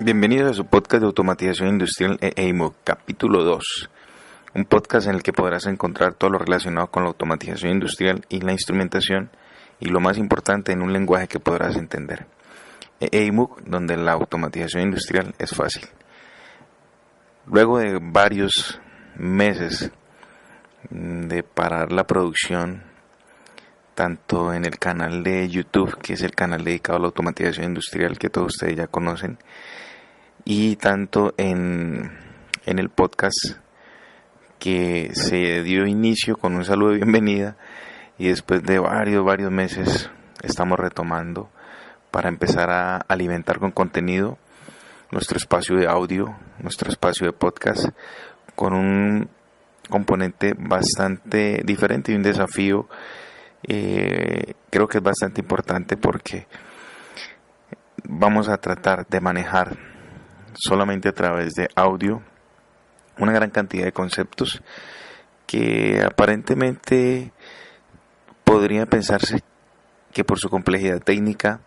Bienvenidos a su podcast de automatización industrial EIMUG, capítulo 2. Un podcast en el que podrás encontrar todo lo relacionado con la automatización industrial y la instrumentación, y lo más importante, en un lenguaje que podrás entender. EIMUG, donde la automatización industrial es fácil. Luego de varios meses de parar la producción, tanto en el canal de YouTube, que es el canal dedicado a la automatización industrial que todos ustedes ya conocen, y tanto en el podcast que se dio inicio con un saludo de bienvenida, y después de varios meses estamos retomando para empezar a alimentar con contenido nuestro espacio de audio, nuestro espacio de podcast, con un componente bastante diferente y un desafío. Creo que es bastante importante porque vamos a tratar de manejar solamente a través de audio una gran cantidad de conceptos que aparentemente podría pensarse que por su complejidad técnica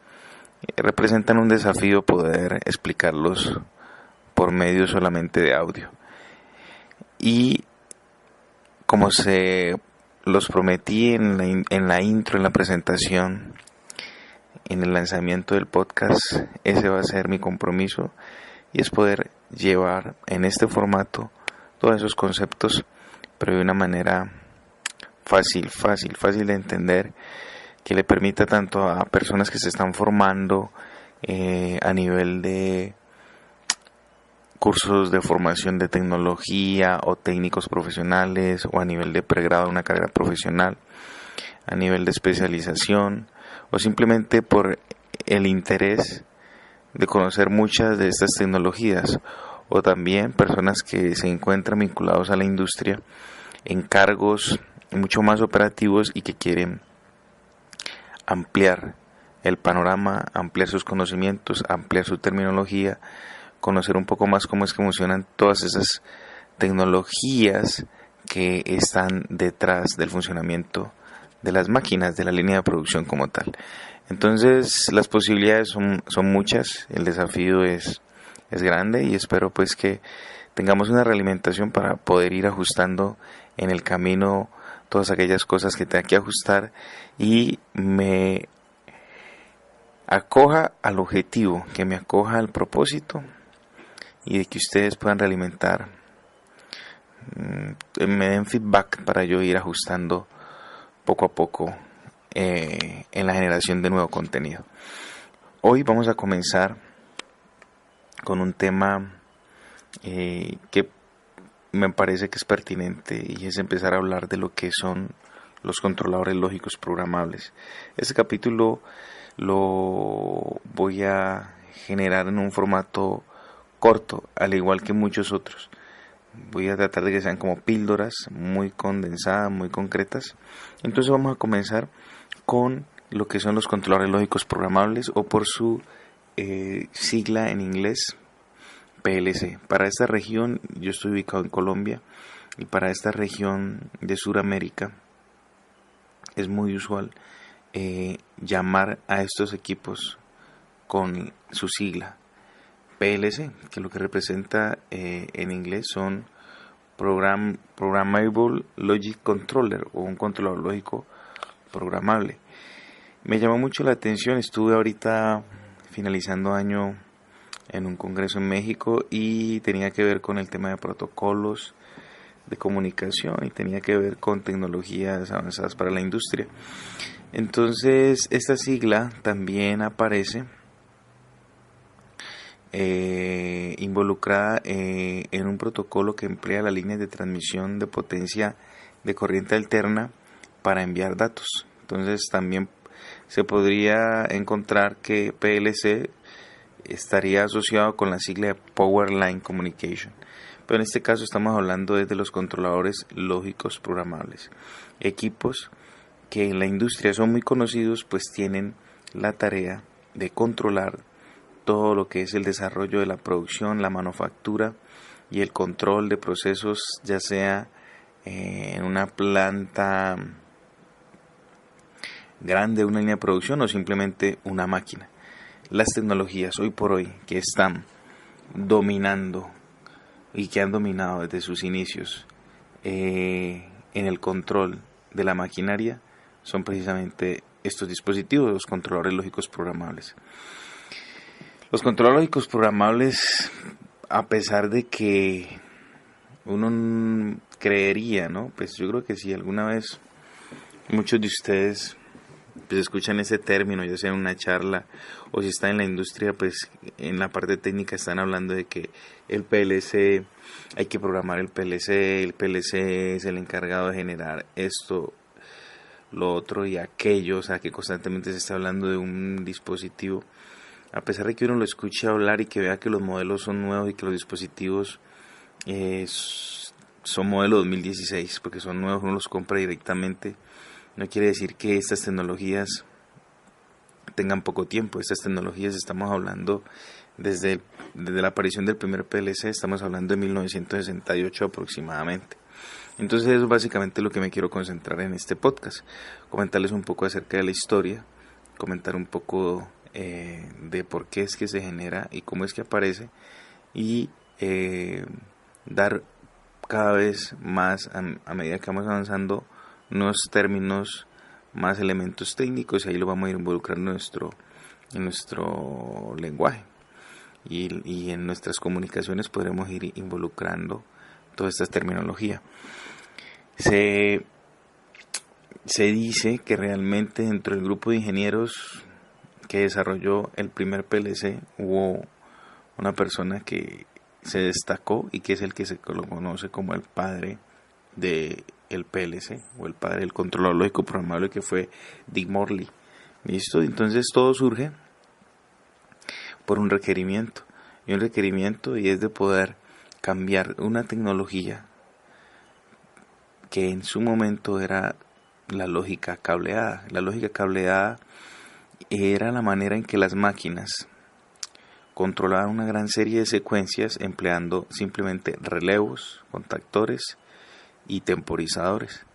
representan un desafío poder explicarlos por medio solamente de audio. Y como se los prometí en la intro, en la presentación, en el lanzamiento del podcast, ese va a ser mi compromiso, y es poder llevar en este formato todos esos conceptos, pero de una manera fácil de entender, que le permita tanto a personas que se están formando a nivel de cursos de formación de tecnología o técnicos profesionales, o a nivel de pregrado de una carrera profesional, a nivel de especialización, o simplemente por el interés de conocer muchas de estas tecnologías, o también personas que se encuentran vinculados a la industria en cargos mucho más operativos y que quieren ampliar el panorama, ampliar sus conocimientos, ampliar su terminología, conocer un poco más cómo es que funcionan todas esas tecnologías que están detrás del funcionamiento de las máquinas, de la línea de producción como tal. Entonces las posibilidades son muchas, el desafío es grande, y espero pues que tengamos una realimentación para poder ir ajustando en el camino todas aquellas cosas que tenga que ajustar, y me acoja al objetivo, que me acoja al propósito, y de que ustedes puedan realimentar, me den feedback para yo ir ajustando poco a poco en la generación de nuevo contenido. Hoy vamos a comenzar con un tema que me parece que es pertinente, y es empezar a hablar de lo que son los controladores lógicos programables. Este capítulo lo voy a generar en un formato corto, al igual que muchos otros. Voy a tratar de que sean como píldoras muy condensadas, muy concretas. Entonces vamos a comenzar con lo que son los controladores lógicos programables, o por su sigla en inglés, PLC. Para esta región, yo estoy ubicado en Colombia, y para esta región de Sudamérica es muy usual llamar a estos equipos con su sigla PLC, que lo que representa en inglés son Programmable Logic Controller, o un controlador lógico programable. Me llamó mucho la atención. Estuve ahorita finalizando año en un congreso en México, y tenía que ver con el tema de protocolos de comunicación, y tenía que ver con tecnologías avanzadas para la industria. Entonces esta sigla también aparece involucrada en un protocolo que emplea las líneas de transmisión de potencia de corriente alterna para enviar datos. Entonces también se podría encontrar que PLC estaría asociado con la sigla de Power Line Communication, pero en este caso estamos hablando de los controladores lógicos programables, equipos que en la industria son muy conocidos, pues tienen la tarea de controlar todo lo que es el desarrollo de la producción, la manufactura y el control de procesos, ya sea en una planta grande, una línea de producción, o simplemente una máquina. Las tecnologías hoy por hoy que están dominando y que han dominado desde sus inicios en el control de la maquinaria son precisamente estos dispositivos, los controladores lógicos programables. Los controladores lógicos programables, a pesar de que uno creería, ¿no? Pues yo creo que si alguna vez muchos de ustedes pues escuchan ese término, ya sea en una charla o si están en la industria, pues en la parte técnica están hablando de que el PLC, hay que programar el PLC es el encargado de generar esto, lo otro y aquello, o sea que constantemente se está hablando de un dispositivo. A pesar de que uno lo escuche hablar y que vea que los modelos son nuevos y que los dispositivos son modelo 2016, porque son nuevos, uno los compra directamente, no quiere decir que estas tecnologías tengan poco tiempo. Estas tecnologías estamos hablando desde la aparición del primer PLC, estamos hablando de 1968 aproximadamente. Entonces eso es básicamente lo que me quiero concentrar en este podcast, comentarles un poco acerca de la historia, comentar un poco de por qué es que se genera y cómo es que aparece, y dar cada vez más, a medida que vamos avanzando, nuevos términos, más elementos técnicos, y ahí lo vamos a ir involucrando en nuestro lenguaje, y en nuestras comunicaciones podremos ir involucrando toda esta terminología. Se dice que realmente dentro del grupo de ingenieros que desarrolló el primer PLC hubo una persona que se destacó y que es el que se lo conoce como el padre del PLC o el padre del controlador lógico programable, que fue Dick Morley. ¿Listo? Entonces todo surge por un requerimiento, y es de poder cambiar una tecnología que en su momento era la lógica cableada. La lógica cableada era la manera en que las máquinas controlaban una gran serie de secuencias empleando simplemente relevos, contactores y temporizadores.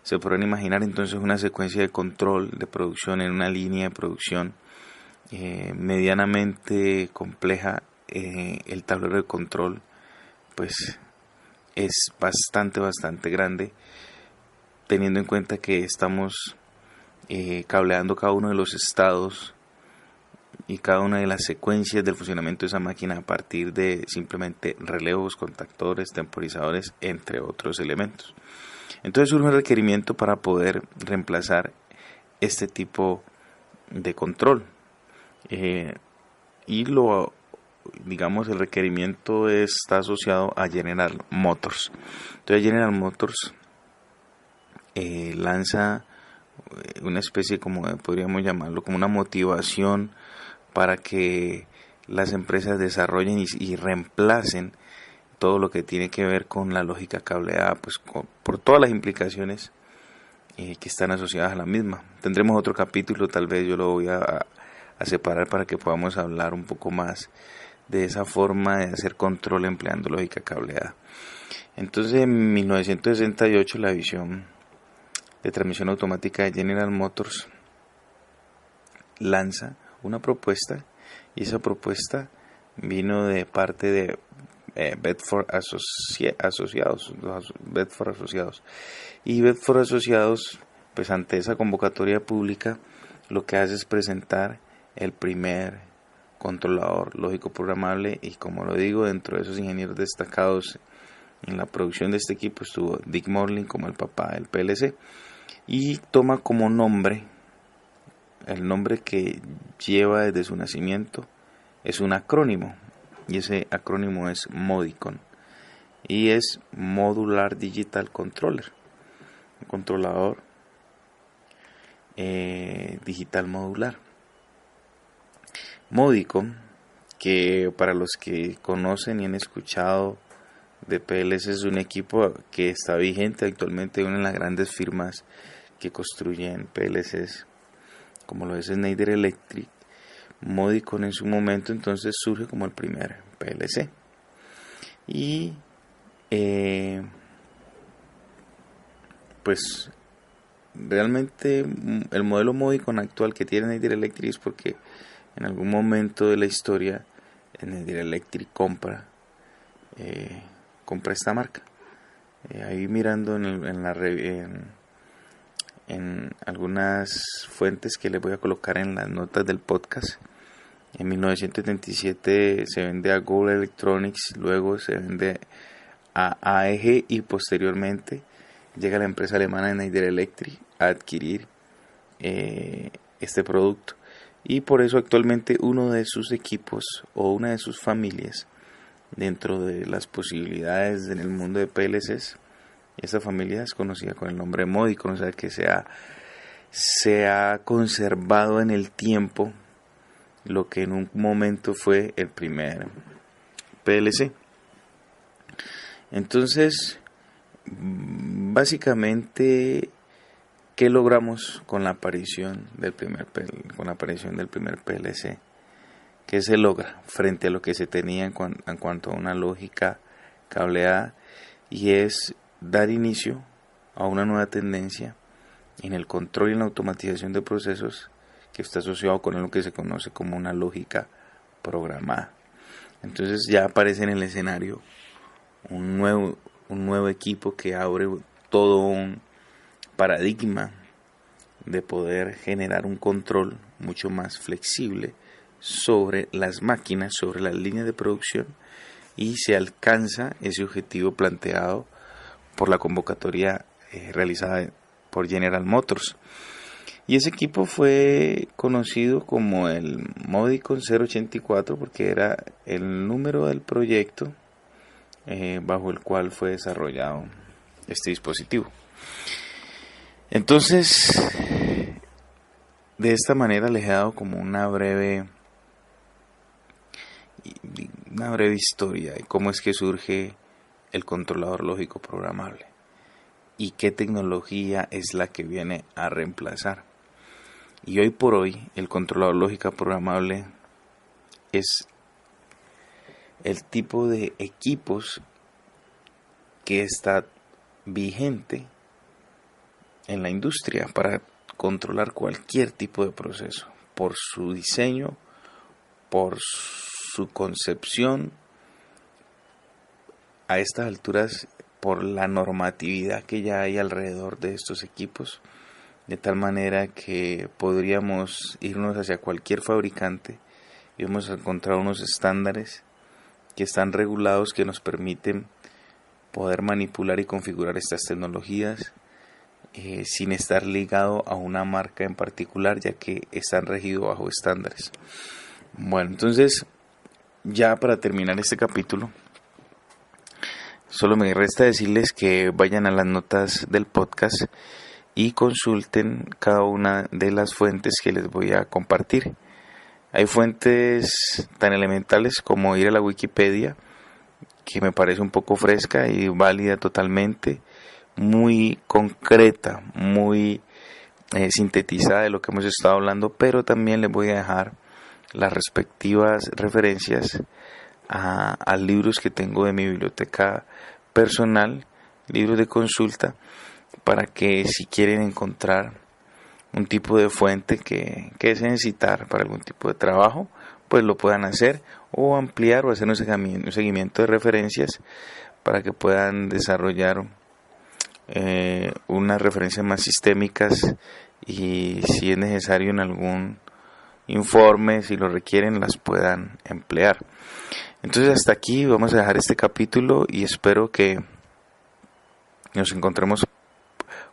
Se podrán imaginar entonces una secuencia de control de producción en una línea de producción medianamente compleja. El tablero de control pues es bastante grande, teniendo en cuenta que estamos cableando cada uno de los estados y cada una de las secuencias del funcionamiento de esa máquina a partir de simplemente relevos, contactores, temporizadores, entre otros elementos. Entonces surge un requerimiento para poder reemplazar este tipo de control, y el requerimiento está asociado a General Motors. Entonces General Motors lanza una especie, como podríamos llamarlo, como una motivación para que las empresas desarrollen y reemplacen todo lo que tiene que ver con la lógica cableada, pues por todas las implicaciones que están asociadas a la misma. Tendremos otro capítulo, tal vez yo lo voy a separar para que podamos hablar un poco más de esa forma de hacer control empleando lógica cableada. Entonces en 1968 la división de transmisión automática de General Motors lanza una propuesta, y esa propuesta vino de parte de Bedford Asociados. Y Bedford Asociados, pues ante esa convocatoria pública, lo que hace es presentar el primer controlador lógico programable, y como lo digo, dentro de esos ingenieros destacados en la producción de este equipo estuvo Dick Morley como el papá del PLC, y toma como nombre, el nombre que lleva desde su nacimiento es un acrónimo, y ese acrónimo es MODICON, y es Modular Digital Controller, un controlador digital modular. MODICON, que para los que conocen y han escuchado de PLC, es un equipo que está vigente actualmente, una de las grandes firmas que construyen PLCs, como lo es Schneider Electric. MODICON en su momento entonces surge como el primer PLC, y pues realmente el modelo MODICON actual que tiene Schneider Electric es porque en algún momento de la historia Schneider Electric compra esta marca. Ahí mirando en algunas fuentes que les voy a colocar en las notas del podcast. En 1977 se vende a Gold Electronics, luego se vende a AEG y posteriormente llega la empresa alemana Schneider Electric a adquirir este producto. Y por eso actualmente uno de sus equipos o una de sus familias dentro de las posibilidades en el mundo de PLCs, esta familia es conocida con el nombre Modicon, o sea que se ha conservado en el tiempo lo que en un momento fue el primer PLC. Entonces, básicamente, ¿qué logramos con la aparición del primer PLC? ¿Qué se logra frente a lo que se tenía en cuanto a una lógica cableada? Y es dar inicio a una nueva tendencia en el control y en la automatización de procesos que está asociado con lo que se conoce como una lógica programada. Entonces ya aparece en el escenario un nuevo equipo que abre todo un paradigma de poder generar un control mucho más flexible sobre las máquinas, sobre las líneas de producción, y se alcanza ese objetivo planteado por la convocatoria realizada por General Motors. Y ese equipo fue conocido como el Modicon 084 porque era el número del proyecto bajo el cual fue desarrollado este dispositivo. Entonces, de esta manera les he dado como una breve historia de cómo es que surge el controlador lógico programable y qué tecnología es la que viene a reemplazar. Y hoy por hoy el controlador lógico programable es el tipo de equipos que está vigente en la industria para controlar cualquier tipo de proceso, por su diseño, por su concepción, a estas alturas por la normatividad que ya hay alrededor de estos equipos, de tal manera que podríamos irnos hacia cualquier fabricante y vamos a encontrar unos estándares que están regulados, que nos permiten poder manipular y configurar estas tecnologías sin estar ligado a una marca en particular, ya que están regidos bajo estándares. Bueno, entonces ya para terminar este capítulo, solo me resta decirles que vayan a las notas del podcast y consulten cada una de las fuentes que les voy a compartir. Hay fuentes tan elementales como ir a la Wikipedia, que me parece un poco fresca y válida totalmente, muy concreta, muy sintetizada de lo que hemos estado hablando, pero también les voy a dejar las respectivas referencias a libros que tengo de mi biblioteca personal, libros de consulta, para que si quieren encontrar un tipo de fuente que deseen citar para algún tipo de trabajo, pues lo puedan hacer o ampliar o hacer un seguimiento de referencias para que puedan desarrollar unas referencias más sistémicas y si es necesario en algún informe, si lo requieren, las puedan emplear. Entonces hasta aquí vamos a dejar este capítulo y espero que nos encontremos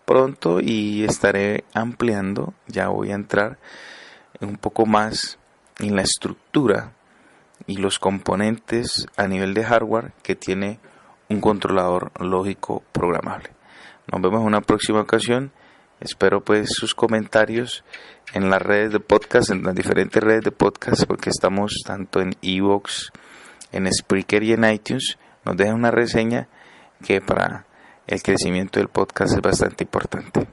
pronto y estaré ampliando, ya voy a entrar un poco más en la estructura y los componentes a nivel de hardware que tiene un controlador lógico programable. Nos vemos en una próxima ocasión. Espero pues sus comentarios en las redes de podcast, en las diferentes redes de podcast, porque estamos tanto en iVoox, en Spreaker y en iTunes. Nos dejen una reseña que para el crecimiento del podcast es bastante importante.